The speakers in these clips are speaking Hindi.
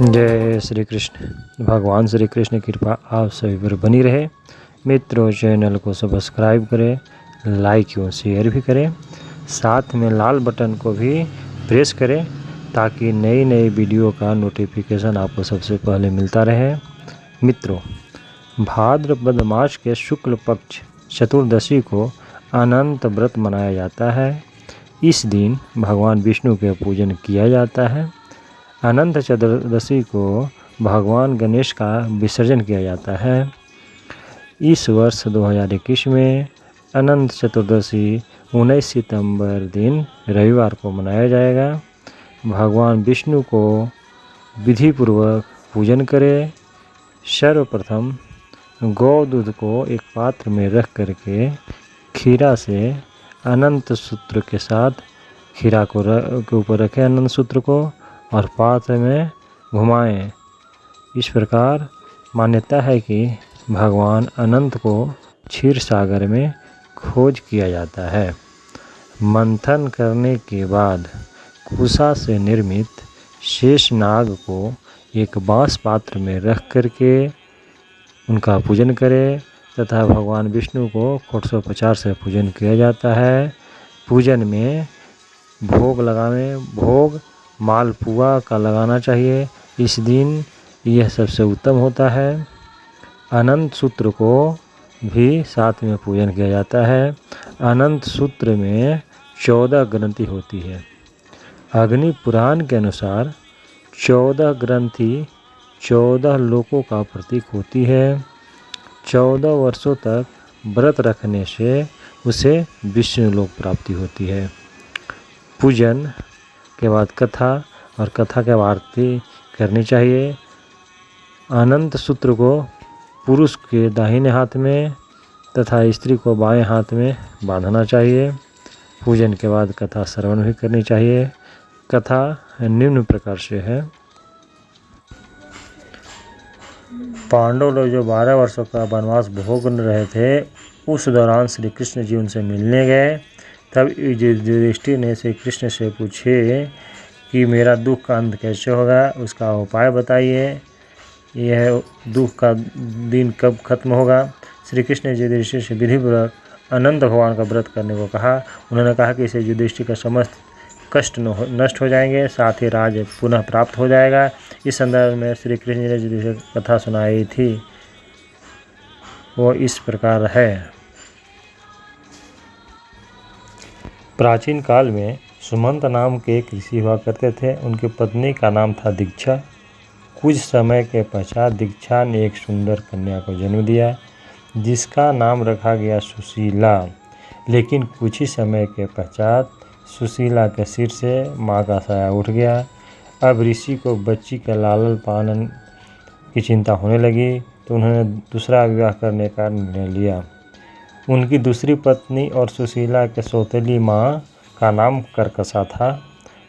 जय श्री कृष्ण। भगवान श्री कृष्ण की कृपा आप सभी पर बनी रहे। मित्रों, चैनल को सब्सक्राइब करें, लाइक और शेयर भी करें। साथ में लाल बटन को भी प्रेस करें ताकि नई नई वीडियो का नोटिफिकेशन आपको सबसे पहले मिलता रहे। मित्रों, भाद्रपद मास के शुक्ल पक्ष चतुर्दशी को अनंत व्रत मनाया जाता है। इस दिन भगवान विष्णु के पूजन किया जाता है। अनंत चतुर्दशी को भगवान गणेश का विसर्जन किया जाता है। इस वर्ष 2021 में अनंत चतुर्दशी 19 सितंबर दिन रविवार को मनाया जाएगा। भगवान विष्णु को विधिपूर्वक पूजन करें। सर्वप्रथम गौ दूध को एक पात्र में रख करके खीरा से अनंत सूत्र के साथ खीरा को के ऊपर रखें अनंत सूत्र को और पात्र में घुमाएं। इस प्रकार मान्यता है कि भगवान अनंत को क्षीर सागर में खोज किया जाता है। मंथन करने के बाद कुशा से निर्मित शेष नाग को एक बांस पात्र में रख करके उनका पूजन करें तथा भगवान विष्णु को षोडशोपचार से पूजन किया जाता है। पूजन में भोग मालपुआ का लगाना चाहिए। इस दिन यह सबसे उत्तम होता है। अनंत सूत्र को भी साथ में पूजन किया जाता है। अनंत सूत्र में 14 ग्रंथि होती है। अग्नि पुराण के अनुसार 14 ग्रंथि 14 लोकों का प्रतीक होती है। 14 वर्षों तक व्रत रखने से उसे विष्णु लोक प्राप्ति होती है। पूजन के बाद कथा और कथा के आरती करनी चाहिए। अनंत सूत्र को पुरुष के दाहिने हाथ में तथा स्त्री को बाएं हाथ में बांधना चाहिए। पूजन के बाद कथा श्रवण भी करनी चाहिए। कथा निम्न प्रकार से है। पांडव लोग जो 12 वर्षों का वनवास भोग रहे थे, उस दौरान श्री कृष्ण जी उनसे मिलने गए। तब युधिष्ठिर ने श्री कृष्ण से पूछे कि मेरा दुख का अंत कैसे होगा, उसका उपाय बताइए। यह दुख का दिन कब खत्म होगा। श्री कृष्ण ने युधिष्ठिर से विधिपूर्वक अनंत भगवान का व्रत करने को कहा। उन्होंने कहा कि इससे युधिष्ठिर का समस्त कष्ट नष्ट हो जाएंगे, साथ ही राज पुनः प्राप्त हो जाएगा। इस संदर्भ में श्री कृष्ण ने युधिष्ठिर कथा सुनाई थी, वो इस प्रकार है। प्राचीन काल में सुमंत नाम के एक ऋषि हुआ करते थे। उनकी पत्नी का नाम था दीक्षा। कुछ समय के पश्चात दीक्षा ने एक सुंदर कन्या को जन्म दिया जिसका नाम रखा गया सुशीला। लेकिन कुछ ही समय के पश्चात सुशीला के सिर से माँ का साया उठ गया। अब ऋषि को बच्ची के लालन पालन की चिंता होने लगी तो उन्होंने दूसरा विवाह करने का निर्णय लिया। उनकी दूसरी पत्नी और सुशीला के सौतेली माँ का नाम कर्कशा था।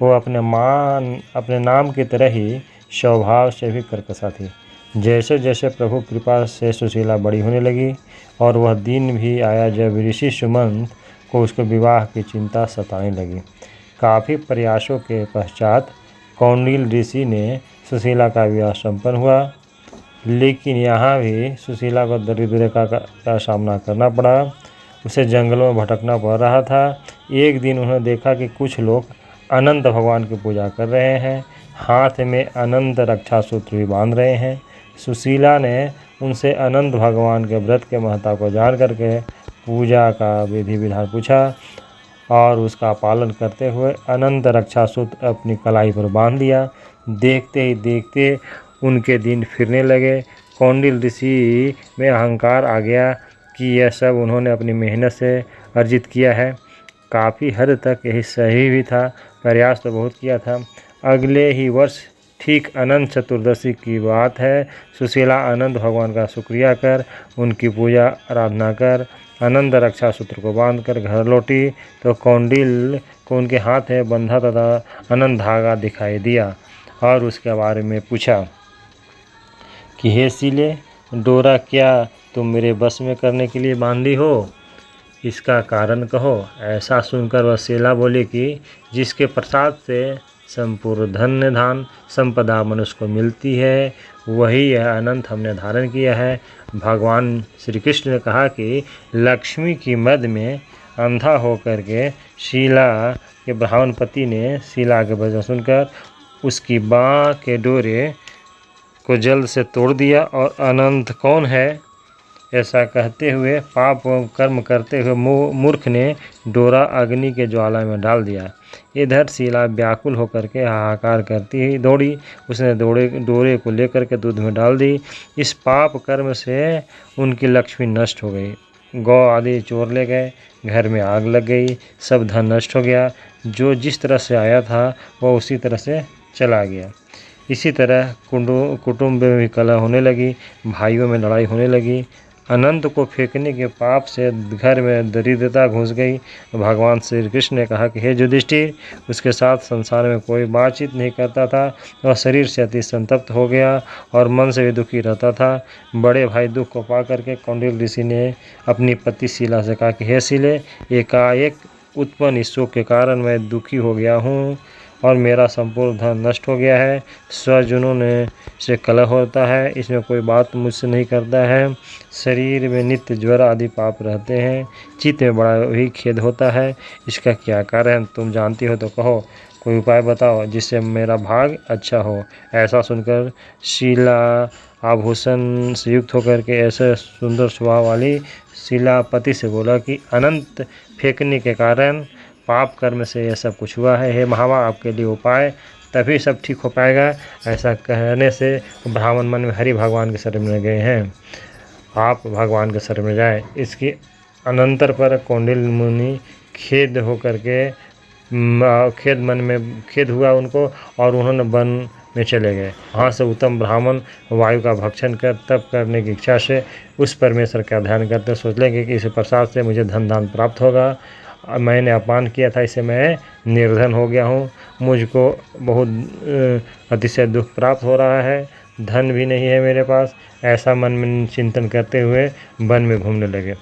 वो अपने नाम की तरह ही स्वभाव से भी कर्कशा थी। जैसे जैसे प्रभु कृपा से सुशीला बड़ी होने लगी और वह दिन भी आया जब ऋषि सुमंत को उसके विवाह की चिंता सताने लगी। काफ़ी प्रयासों के पश्चात कौंडिल ऋषि ने सुशीला का विवाह संपन्न हुआ, लेकिन यहाँ भी सुशीला को दरिद्र का सामना करना पड़ा। उसे जंगलों में भटकना पड़ रहा था। एक दिन उन्होंने देखा कि कुछ लोग अनंत भगवान की पूजा कर रहे हैं, हाथ में अनंत रक्षा सूत्र भी बांध रहे हैं। सुशीला ने उनसे अनंत भगवान के व्रत के महत्ता को जान करके पूजा का विधि विधान पूछा और उसका पालन करते हुए अनंत रक्षा सूत्र अपनी कलाई पर बांध दिया। देखते ही देखते उनके दिन फिरने लगे। कौंडिल ऋषि में अहंकार आ गया कि यह सब उन्होंने अपनी मेहनत से अर्जित किया है। काफ़ी हद तक यही सही भी था, प्रयास तो बहुत किया था। अगले ही वर्ष ठीक अनंत चतुर्दशी की बात है। सुशीला अनंत भगवान का शुक्रिया कर, उनकी पूजा आराधना कर, अनंत रक्षा सूत्र को बांधकर घर लौटी तो कौंडिल को उनके हाथ में बंधा तथा अनंत धागा दिखाई दिया और उसके बारे में पूछा कि हे शीले, डोरा क्या तुम मेरे बस में करने के लिए बांधी हो? इसका कारण कहो। ऐसा सुनकर वह शीला बोली कि जिसके प्रसाद से संपूर्ण धन्य धान संपदा मनुष्य को मिलती है, वही यह अनंत हमने धारण किया है। भगवान श्री कृष्ण ने कहा कि लक्ष्मी की मद में अंधा होकर के शीला के ब्राह्मण पति ने शीला के वचन सुनकर उसकी बाँह के डोरे को जल्द से तोड़ दिया और अनंत कौन है ऐसा कहते हुए पाप कर्म करते हुए मूर्ख ने डोरा अग्नि के ज्वाला में डाल दिया। इधर शीला व्याकुल होकर के हाहाकार करती ही दौड़ी, उसने डोरे को लेकर के दूध में डाल दी। इस पाप कर्म से उनकी लक्ष्मी नष्ट हो गई। गौ आदि चोर ले गए, घर में आग लग गई, सब धन नष्ट हो गया। जो जिस तरह से आया था वह उसी तरह से चला गया। इसी तरह कुटुंब में भी कलह होने लगी, भाइयों में लड़ाई होने लगी। अनंत को फेंकने के पाप से घर में दरिद्रता घुस गई। भगवान श्री कृष्ण ने कहा कि हे युधिष्ठिर, उसके साथ संसार में कोई बातचीत नहीं करता था। वह शरीर से अति संतप्त हो गया और मन से भी दुखी रहता था। बड़े भाई दुख को पा करके कौंडिल्य ऋषि ने अपनी पति शीला से कहा कि हे शीले, एकाएक उत्पन्न इस शोक के कारण मैं दुखी हो गया हूँ और मेरा संपूर्ण धन नष्ट हो गया है। स्वजनों ने से कलह होता है, इसमें कोई बात मुझसे नहीं करता है। शरीर में नित्य ज्वर आदि पाप रहते हैं, चित्त में बड़ा ही खेद होता है। इसका क्या कारण तुम जानती हो तो कहो, कोई उपाय बताओ जिससे मेरा भाग अच्छा हो। ऐसा सुनकर शीला आभूषण से युक्त होकर के ऐसे सुंदर स्वभाव वाली शीला पति से बोला कि अनंत फेंकने के कारण पाप कर्म से यह सब कुछ हुआ है। हे महावा, आपके लिए उपाय तभी सब ठीक हो पाएगा। ऐसा कहने से ब्राह्मण मन में हरि भगवान के शरण में गए हैं, आप भगवान के शरण में जाए। इसकी अनंतर पर कौंडिल्य मुनि खेद होकर के मन में खेद हुआ उनको और उन्होंने वन में चले गए। वहाँ से उत्तम ब्राह्मण वायु का भक्षण कर तप करने की इच्छा से उस परमेश्वर का ध्यान करते सोच लेंगे कि इस प्रसाद से मुझे धन दान प्राप्त होगा। मैंने अपमान किया था, इससे मैं निर्धन हो गया हूँ, मुझको बहुत अतिशय दुख प्राप्त हो रहा है, धन भी नहीं है मेरे पास। ऐसा मन में चिंतन करते हुए वन में घूमने लगे।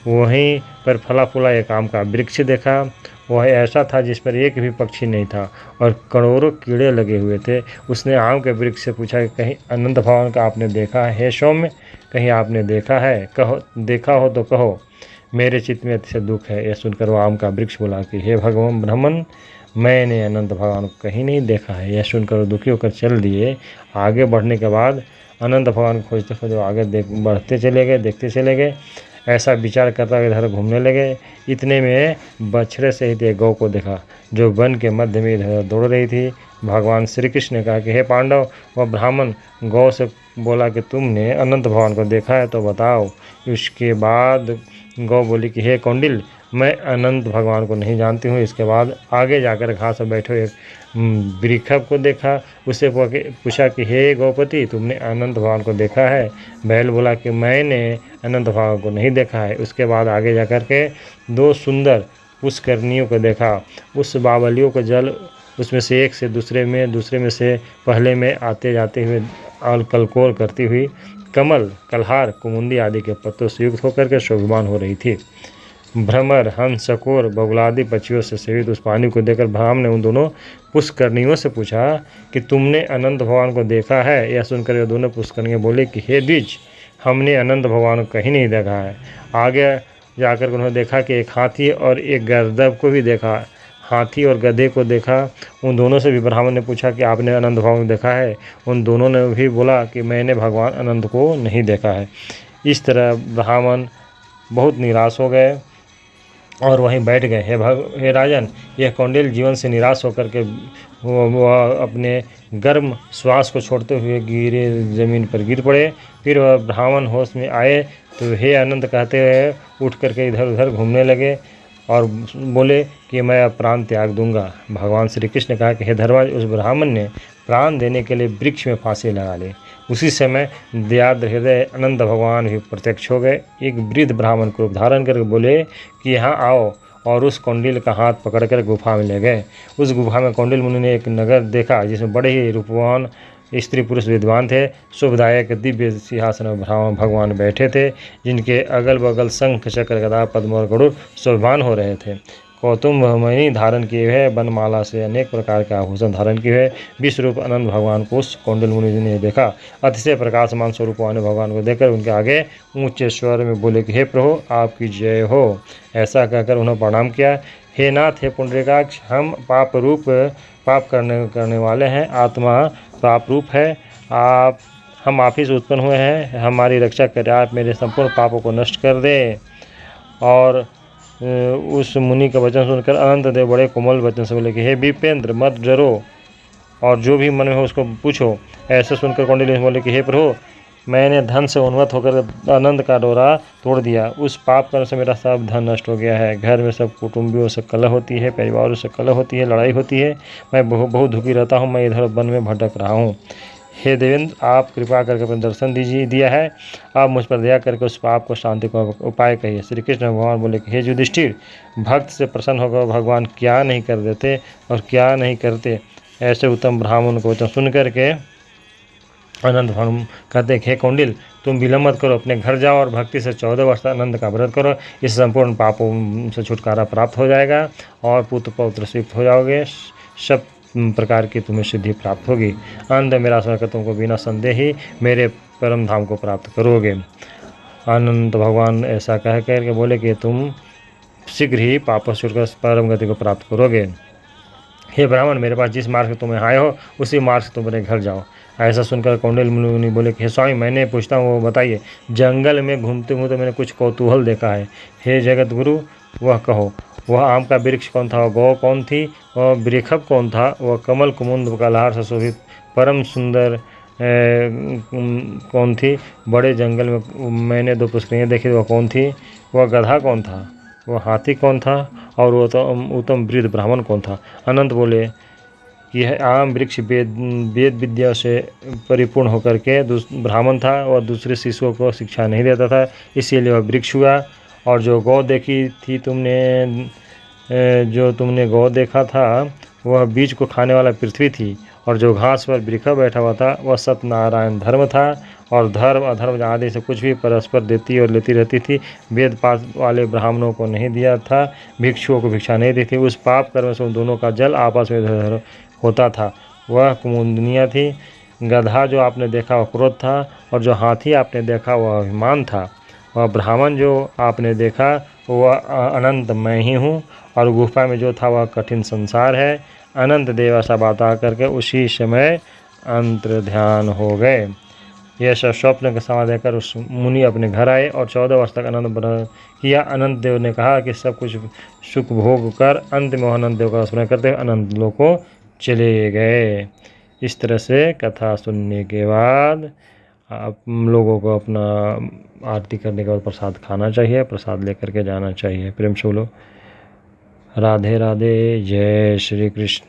वहीं पर फला फूला एक आम का वृक्ष देखा। वह ऐसा था जिस पर एक भी पक्षी नहीं था और करोड़ों कीड़े लगे हुए थे। उसने आम के वृक्ष से पूछा कि कहीं अनंत भगवान का आपने देखा है? हे सौम्य, कहीं आपने देखा है? कहो, देखा हो तो कहो, मेरे चित्त में अतिशय दुख है। यह सुनकर वह आम का वृक्ष बोला कि हे भगवान ब्राह्मण, मैंने अनंत भगवान को कहीं नहीं देखा है। यह सुनकर दुखी होकर चल दिए। आगे बढ़ने के बाद अनंत भगवान को खोजते खोजते आगे बढ़ते चले गए, देखते चले गए। ऐसा विचार करता हुए इधर घूमने लगे। इतने में बछड़े सहित एक गौ को देखा जो वन के मध्य में इधर दौड़ रही थी। भगवान श्री कृष्ण ने कहा कि हे पांडव, वह ब्राह्मण गौ से बोला कि तुमने अनंत भगवान को देखा है तो बताओ। उसके बाद गौ बोली कि हे कौंडिल्य, मैं अनंत भगवान को नहीं जानती हूँ। इसके बाद आगे जाकर घास पर बैठे एक वृक्ष को देखा। उससे पूछा कि हे गौपति, तुमने अनंत भगवान को देखा है? बैल बोला कि मैंने अनंत भगवान को नहीं देखा है। उसके बाद आगे जाकर के दो सुंदर पुष्करनियों को देखा। उस बावलियों को जल उसमें से एक से दूसरे में से पहले में आते जाते हुए और कलकोर करती हुई कमल, कलहार, कुमुंदी आदि के पत्तों से युक्त होकर के शोभमान हो रही थी। भ्रमर, हंस, चकोर, बगुलादि पक्षियों से सेवित उस पानी को देखकर ब्राह्मण ने उन दोनों पुष्करनियों से पूछा कि तुमने अनंत भगवान को देखा है? यह सुनकर ये दोनों पुष्करनियाँ बोले कि हे द्विज, हमने अनंत भगवान को कहीं नहीं देखा है। आगे जाकर उन्होंने देखा कि एक हाथी और एक गरदब को भी देखा। हाथी और गधे को देखा। उन दोनों से भी ब्राह्मण ने पूछा कि आपने अनंत भगवान को देखा है? उन दोनों ने भी बोला कि मैंने भगवान अनंत को नहीं देखा है। इस तरह ब्राह्मण बहुत निराश हो गए और वहीं बैठ गए। हे राजन, यह कौंडिल्य जीवन से निराश होकर के वो अपने गर्म श्वास को छोड़ते हुए गिरे, जमीन पर गिर पड़े। फिर वह ब्राह्मण होश में आए तो हे अनंत कहते हुए उठ करके इधर उधर घूमने लगे और बोले कि मैं अब प्राण त्याग दूंगा। भगवान श्री कृष्ण ने कहा कि हे धर्मराज, उस ब्राह्मण ने प्राण देने के लिए वृक्ष में फांसी लगा ली। उसी समय दयाद्र हृदय अनंत भगवान भी प्रत्यक्ष हो गए। एक वृद्ध ब्राह्मण को रूप धारण करके बोले कि यहाँ आओ, और उस कौंडिल्य का हाथ पकड़कर गुफा में ले गए। उस गुफा में कौंडिल्य मुनि ने एक नगर देखा जिसमें बड़े ही रूपवान स्त्री पुरुष विद्वान थे। शुभदायक दिव्य सिंहासन में भगवान बैठे थे, जिनके अगल बगल शंख, चक्र, गदा, पद्म और गरुड़ शोभान हो रहे थे। कौतुम्भमणि धारण किए हुए, बनमाला से अनेक प्रकार के आभूषण धारण किए हुए विश्वरूप अनंत भगवान को उस कौंडिल मुनि जी ने देखा। अतिशय प्रकाशमान स्वरूप वाले भगवान को देखकर उनके आगे ऊंचे स्वर में बोले कि हे प्रभु, आपकी जय हो। ऐसा कहकर उन्होंने प्रणाम किया। हे नाथ, हे पुंडरीकाक्ष, हम पाप करने वाले हैं। आत्मा पाप रूप है। हम आप ही से उत्पन्न हुए हैं। हमारी रक्षा करें। आप मेरे संपूर्ण पापों को नष्ट कर दें। और उस मुनि का वचन सुनकर अनंत देव बड़े कोमल वचन से बोले कि हे विपेंद्र, मत डरो और जो भी मन में हो उसको पूछो। ऐसे सुनकर कौंडिन्य बोले कि हे प्रभु, मैंने धन से उन्मत्त होकर आनंद का डोरा तोड़ दिया। उस पाप कर्म से मेरा सब धन नष्ट हो गया है। घर में सब कुटुंबियों से कलह होती है, परिवारों से कलह होती है, लड़ाई होती है। मैं बहुत दुखी रहता हूँ। मैं इधर वन में भटक रहा हूँ। हे देवेंद्र, आप कृपा करके अपना दर्शन दिया है। आप मुझ पर दया करके उस पाप को शांति का उपाय कहिए। श्री कृष्ण भगवान बोले कि हे युधिष्ठिर, भक्त से प्रसन्न होकर भगवान क्या नहीं कर देते और क्या नहीं करते। ऐसे उत्तम ब्राह्मण को वचन सुन करके अनंत भगवान कहते हे कौंडिल, तुम विलंब मत करो, अपने घर जाओ और भक्ति से 14 वर्ष आनंद का व्रत करो। इस संपूर्ण पापों से छुटकारा प्राप्त हो जाएगा और पुत्र पौत्र सिद्ध हो जाओगे। सब प्रकार की तुम्हें सिद्धि प्राप्त होगी। अंत मेरा आशा कर तुमको बिना संदेह ही मेरे परम धाम को प्राप्त करोगे। अनंत भगवान ऐसा कह करके बोले कि तुम शीघ्र ही पाप से छुटकर परम गति को प्राप्त करोगे। हे ब्राह्मण, मेरे पास जिस मार्ग से तुम्हें आए हो उसी मार्ग से तुम मेरे घर जाओ। ऐसा सुनकर कौंडिन्य मुनि बोले कि हे स्वामी, मैंने पूछता हूँ वो बताइए। जंगल में घूमते घूमते मैंने कुछ कौतूहल देखा है। हे जगत गुरु, वह कहो। वह आम का वृक्ष कौन था? वह गौ कौन थी? वह वृखभ कौन था? वह कमल कुमुद कलहार से शोभित परम सुंदर कौन थी? बड़े जंगल में मैंने 2 पुष्करियाँ देखी, वह कौन थी? वह गधा कौन था? वह हाथी कौन था? और वो तो उत्तम वृद्ध ब्राह्मण कौन था? अनंत बोले कि यह आम वृक्ष वेद विद्या से परिपूर्ण होकर के ब्राह्मण था और दूसरे शिष्यों को शिक्षा नहीं देता था, इसीलिए वह वृक्ष हुआ। और जो गौ देखी थी जो तुमने गौ देखा था, वह बीज को खाने वाला पृथ्वी थी। और जो घास पर वृखा बैठा हुआ था, वह सत्यनारायण धर्म था। और धर्म अधर्म आदि से कुछ भी परस्पर देती और लेती रहती थी। वेद पाठ वाले ब्राह्मणों को नहीं दिया था, भिक्षुओं को भिक्षा नहीं दी थी। उस पाप कर्म से उन दोनों का जल आपस में होता था। वह कुमुदनिया थी। गधा जो आपने देखा वह क्रोध था, और जो हाथी आपने देखा वह अभिमान था। वह ब्राह्मण जो आपने देखा वह अनंत मैं ही हूँ, और गुफा में जो था वह कठिन संसार है। अनंत देव ऐसा बता करके उसी समय अंतर ध्यान हो गए। यह सब स्वप्न के समा देकर उस मुनि अपने घर आए और 14 वर्ष तक आनंद किया। अनंत देव ने कहा कि सब कुछ सुख भोग कर अंत में अनंत देव का स्मरण करते हुए अनंत लोक को चले गए। इस तरह से कथा सुनने के बाद आप लोगों को अपना आरती करने के बाद प्रसाद खाना चाहिए, प्रसाद लेकर के जाना चाहिए। प्रेम से बोलो राधे राधे, जय श्री कृष्ण।